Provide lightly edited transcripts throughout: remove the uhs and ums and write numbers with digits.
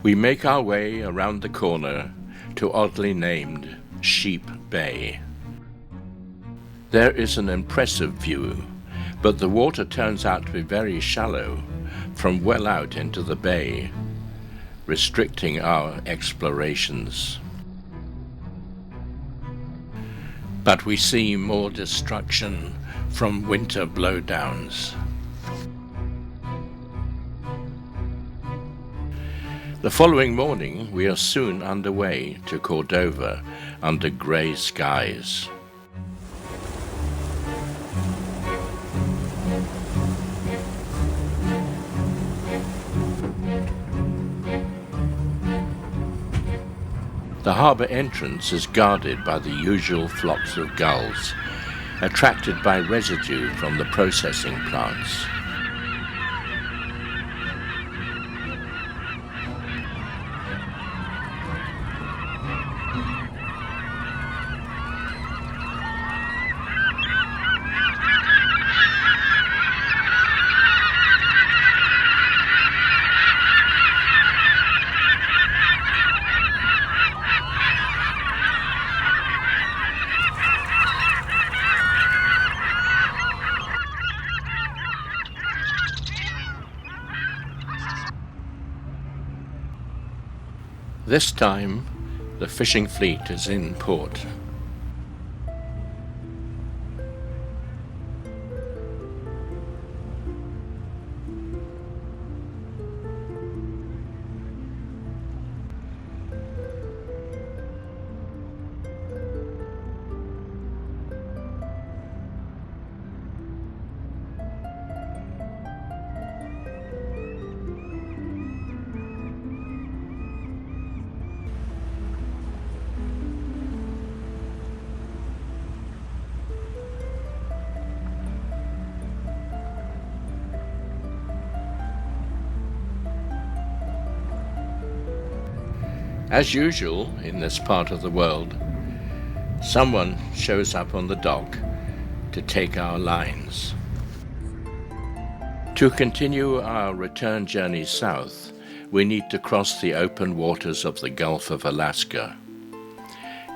We make our way around the corner to oddly named Sheep Bay. There is an impressive view, but the water turns out to be very shallow from well out into the bay, restricting our explorations. But we see more destruction from winter blowdowns. The following morning, we are soon underway to Cordova under grey skies. The harbour entrance is guarded by the usual flocks of gulls, attracted by residue from the processing plants. This time, the fishing fleet is in port. As usual in this part of the world, someone shows up on the dock to take our lines. To continue our return journey south, we need to cross the open waters of the Gulf of Alaska.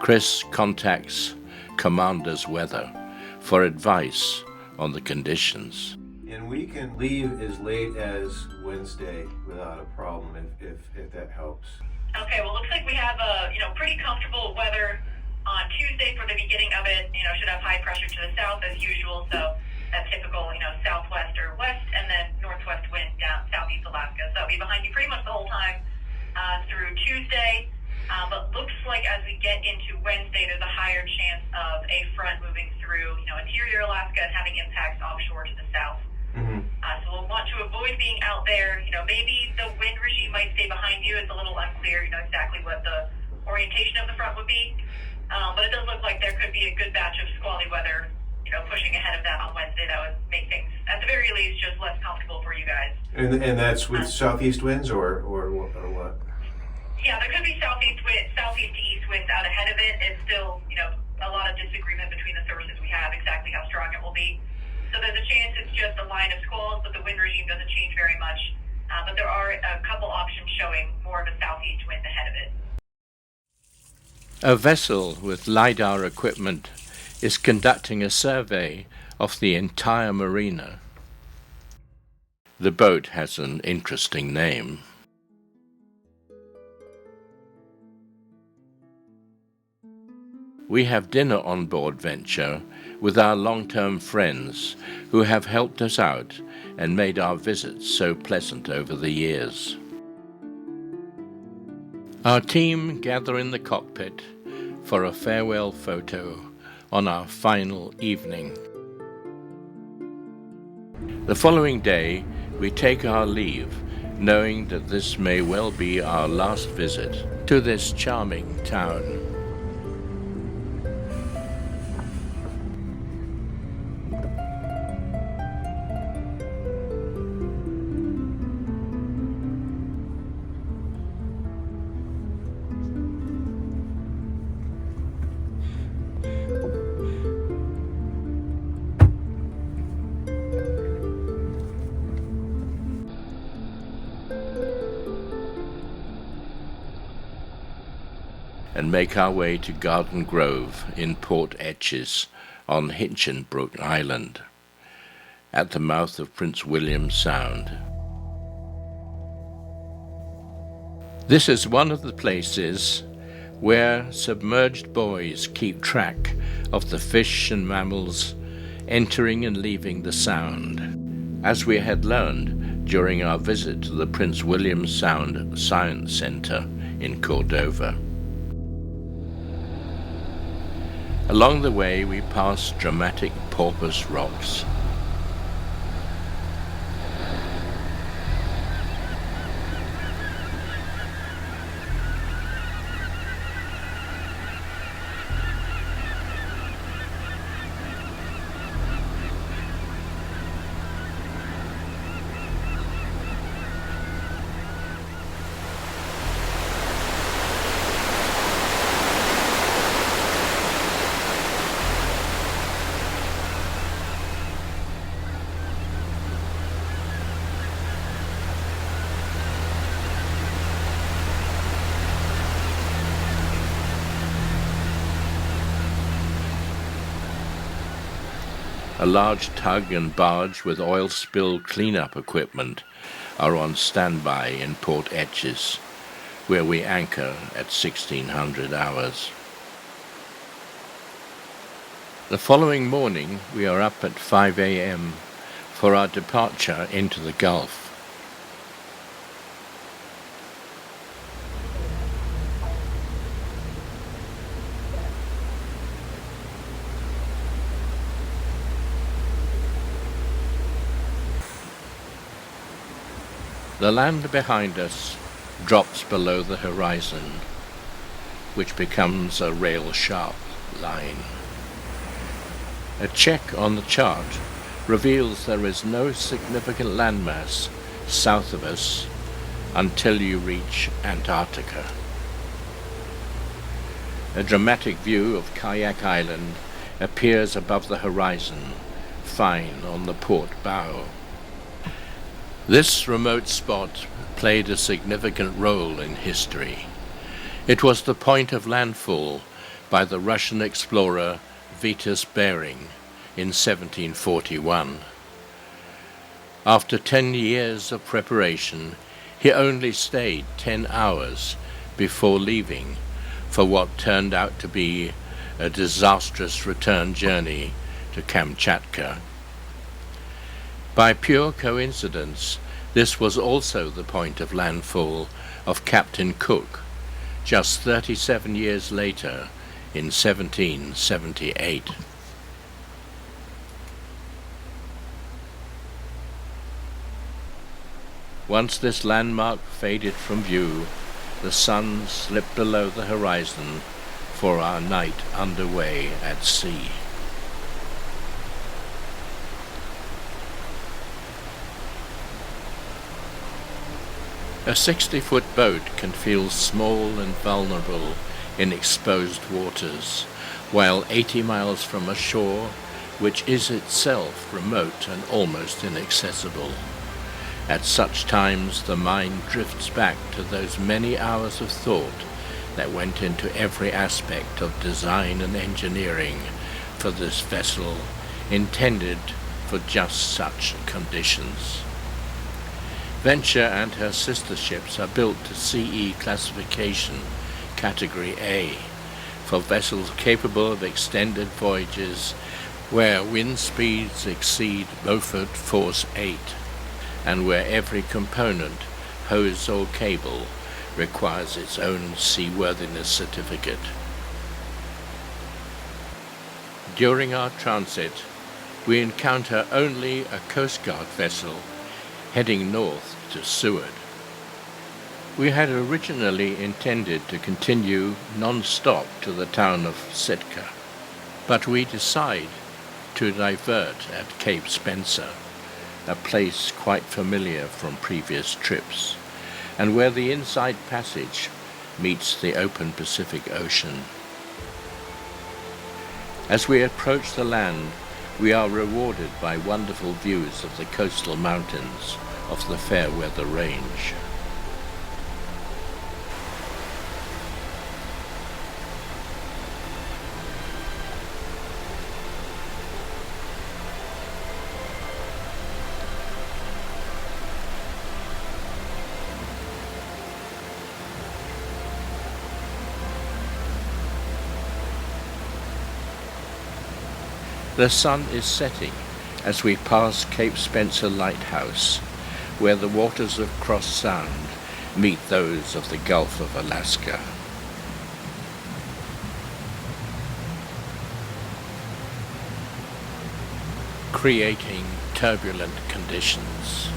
Chris contacts Commander's Weather for advice on the conditions. And we can leave as late as Wednesday without a problem if that helps. Okay, well, looks like we have pretty comfortable weather on Tuesday for the beginning of it. Should have high pressure to the south as usual, so that typical, southwest or west, and then northwest wind down southeast Alaska. So I'll be behind you pretty much the whole time through Tuesday. But looks like as we get into Wednesday, there's a higher chance of a front moving through, interior Alaska and having impacts offshore to the south. Mm-hmm. So we'll want to avoid being out there. Maybe the wind regime might stay behind you. It's a little unclear, exactly what the orientation of the front would be. But it does look like there could be a good batch of squally weather, pushing ahead of that on Wednesday. That would make things, at the very least, just less comfortable for you guys. And that's with southeast winds or what? Yeah, there could be southeast to east winds out ahead of it. It's still, a lot of disagreement between the sources we have exactly how strong it will be. So there's a chance it's just a line of squalls, but the wind regime doesn't change very much. But there are a couple options showing more of a southeast wind ahead of it. A vessel with LiDAR equipment is conducting a survey of the entire marina. The boat has an interesting name. We have dinner on board Venture with our long-term friends who have helped us out and made our visits so pleasant over the years. Our team gather in the cockpit for a farewell photo on our final evening. The following day, we take our leave, knowing that this may well be our last visit to this charming town. and make our way to Garden Grove in Port Etches on Hinchinbrook Island, at the mouth of Prince William Sound. This is one of the places where submerged buoys keep track of the fish and mammals entering and leaving the Sound, as we had learned during our visit to the Prince William Sound Science Center in Cordova. Along the way we passed dramatic porpoise rocks. A large tug and barge with oil spill cleanup equipment are on standby in Port Etches, where we anchor at 1600 hours. The following morning we are up at 5 a.m. for our departure into the Gulf. The land behind us drops below the horizon, which becomes a rail-sharp line. A check on the chart reveals there is no significant landmass south of us until you reach Antarctica. A dramatic view of Kayak Island appears above the horizon, fine on the port bow. This remote spot played a significant role in history. It was the point of landfall by the Russian explorer Vitus Bering in 1741. After 10 years of preparation, he only stayed 10 hours before leaving for what turned out to be a disastrous return journey to Kamchatka. By pure coincidence, this was also the point of landfall of Captain Cook, just 37 years later in 1778. Once this landmark faded from view, the sun slipped below the horizon for our night underway at sea. A 60-foot boat can feel small and vulnerable in exposed waters, while 80 miles from a shore, which is itself remote and almost inaccessible. At such times the mind drifts back to those many hours of thought that went into every aspect of design and engineering for this vessel intended for just such conditions. Venture and her sister ships are built to CE classification, Category A, for vessels capable of extended voyages where wind speeds exceed Beaufort Force 8 and where every component, hose or cable, requires its own seaworthiness certificate. During our transit, we encounter only a Coast Guard vessel heading north to Seward. We had originally intended to continue non-stop to the town of Sitka, but we decide to divert at Cape Spencer, a place quite familiar from previous trips, and where the Inside Passage meets the open Pacific Ocean. As we approach the land, we are rewarded by wonderful views of the coastal mountains of the Fairweather Range. The sun is setting as we pass Cape Spencer Lighthouse, where the waters of Cross Sound meet those of the Gulf of Alaska. Creating turbulent conditions.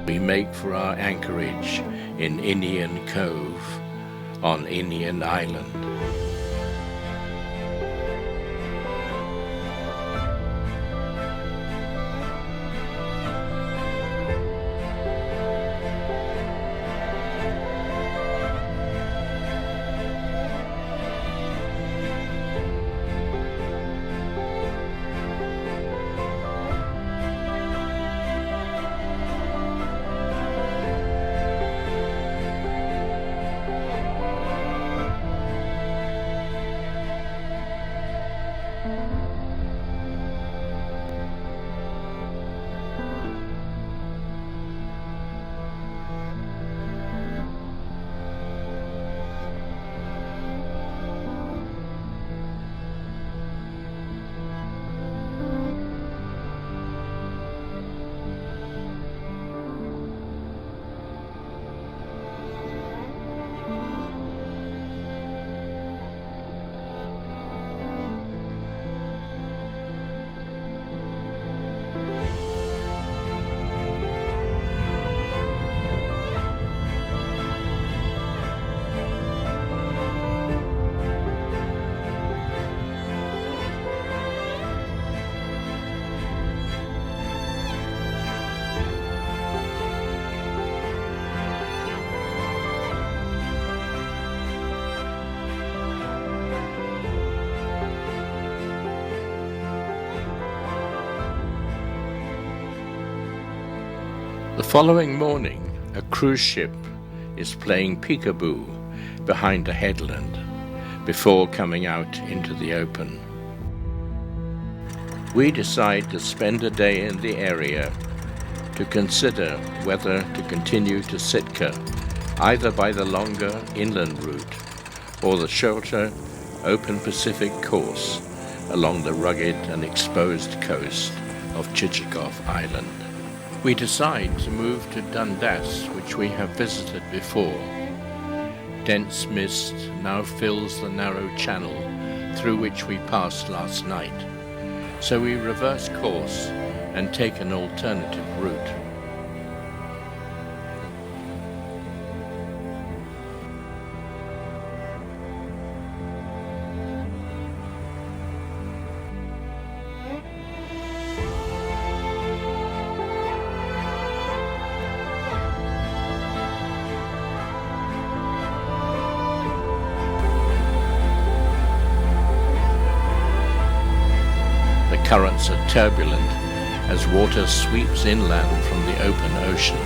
We make for our anchorage in Indian Cove on Indian Island. The following morning, a cruise ship is playing peekaboo behind a headland before coming out into the open. We decide to spend a day in the area to consider whether to continue to Sitka, either by the longer inland route or the shorter, open Pacific course along the rugged and exposed coast of Chichikov Island. We decide to move to Dundas, which we have visited before. Dense mist now fills the narrow channel through which we passed last night, so we reverse course and take an alternative route. The currents are turbulent as water sweeps inland from the open ocean.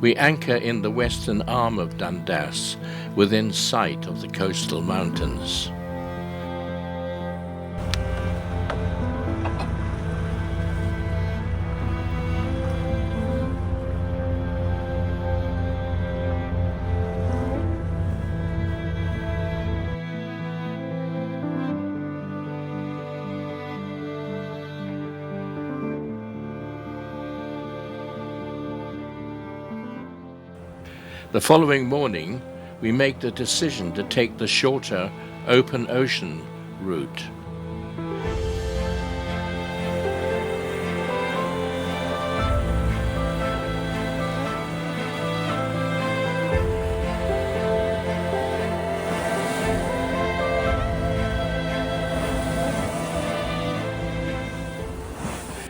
We anchor in the western arm of Dundas, within sight of the coastal mountains. The following morning, we make the decision to take the shorter open ocean route.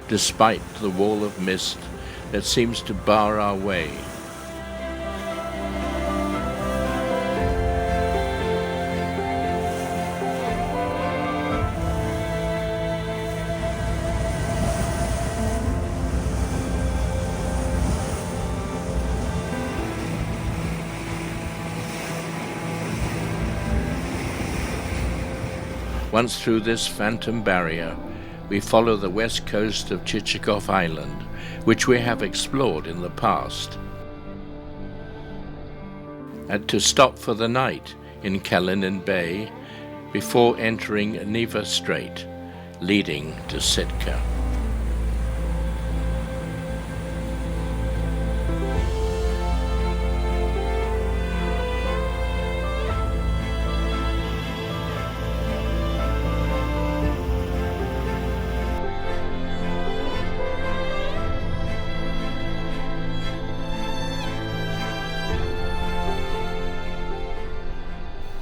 Despite the wall of mist that seems to bar our way. Once through this phantom barrier, we follow the west coast of Chichikov Island, which we have explored in the past, and to stop for the night in Kalinin Bay before entering Neva Strait, leading to Sitka.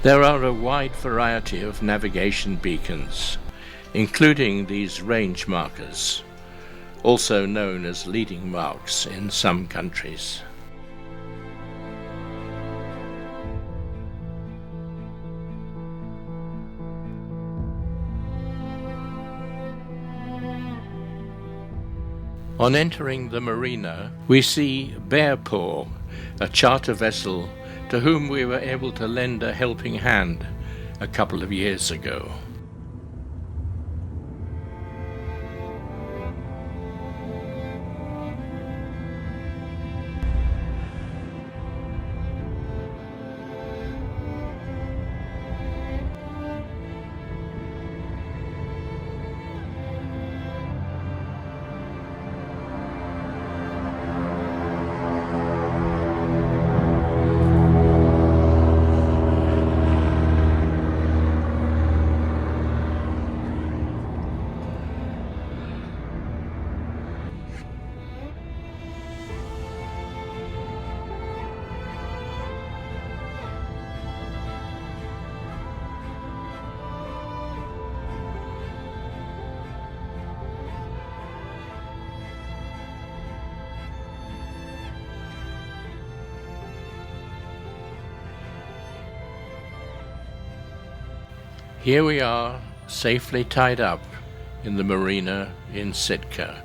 There are a wide variety of navigation beacons, including these range markers, also known as leading marks in some countries. On entering the marina, we see Bearpaw, a charter vessel to whom we were able to lend a helping hand a couple of years ago. Here we are, safely tied up in the marina in Sitka,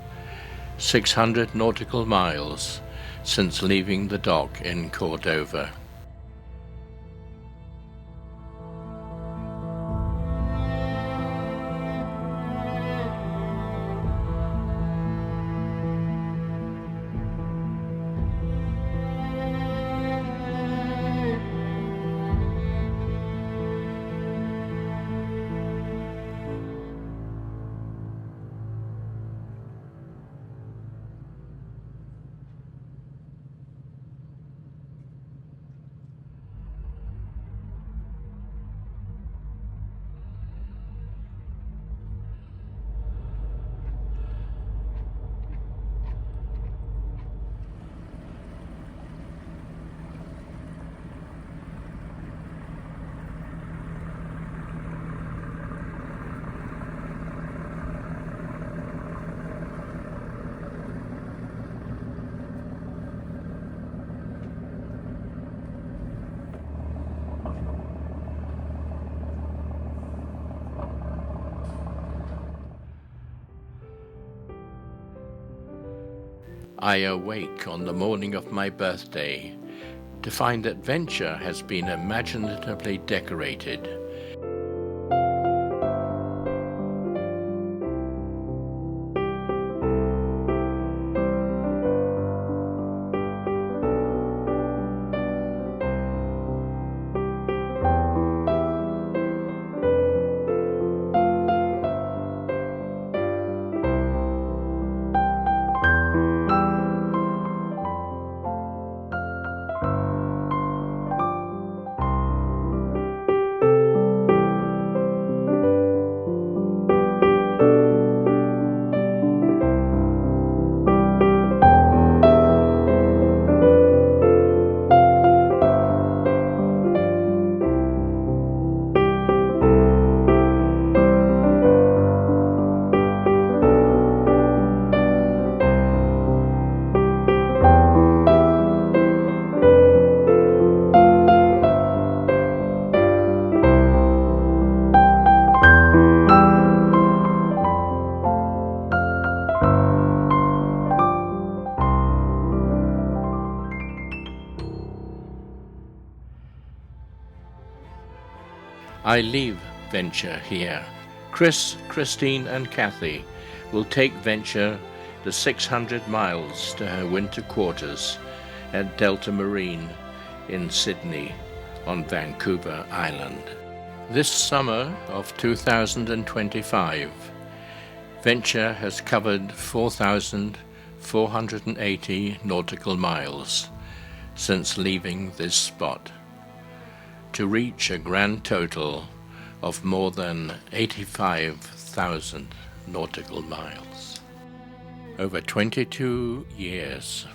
600 nautical miles since leaving the dock in Cordova. I awake on the morning of my birthday to find that Venture has been imaginatively decorated. I leave Venture here. Chris, Christine and Kathy will take Venture the 600 miles to her winter quarters at Delta Marine in Sydney on Vancouver Island. This summer of 2025, Venture has covered 4,480 nautical miles since leaving this spot, to reach a grand total of more than 85,000 nautical miles. Over 22 years,